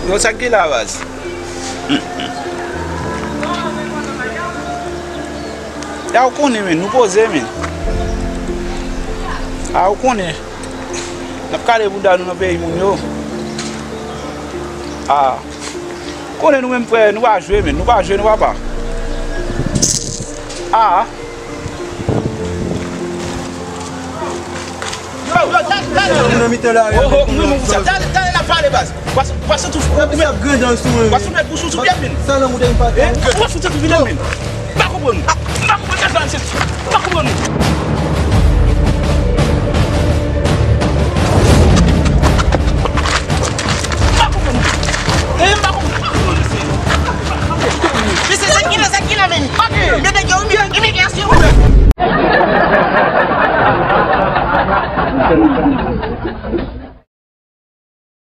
Yo sakit lah bas. Ya o kone men, nou pose men. A o kone. Nap kare bouda nou nan peyi moun yo. A. Kone nou men pre, nou va jwe men, nou va jwe, nou va pa. A. Dale la pale bas. Passa tu tu bien men. Sana muda empate. Passa tu bien men. Bako bon. Bako bon advance. Bako bon. Bako bon. Bako bon. This is aqui men. Me da eu imigração.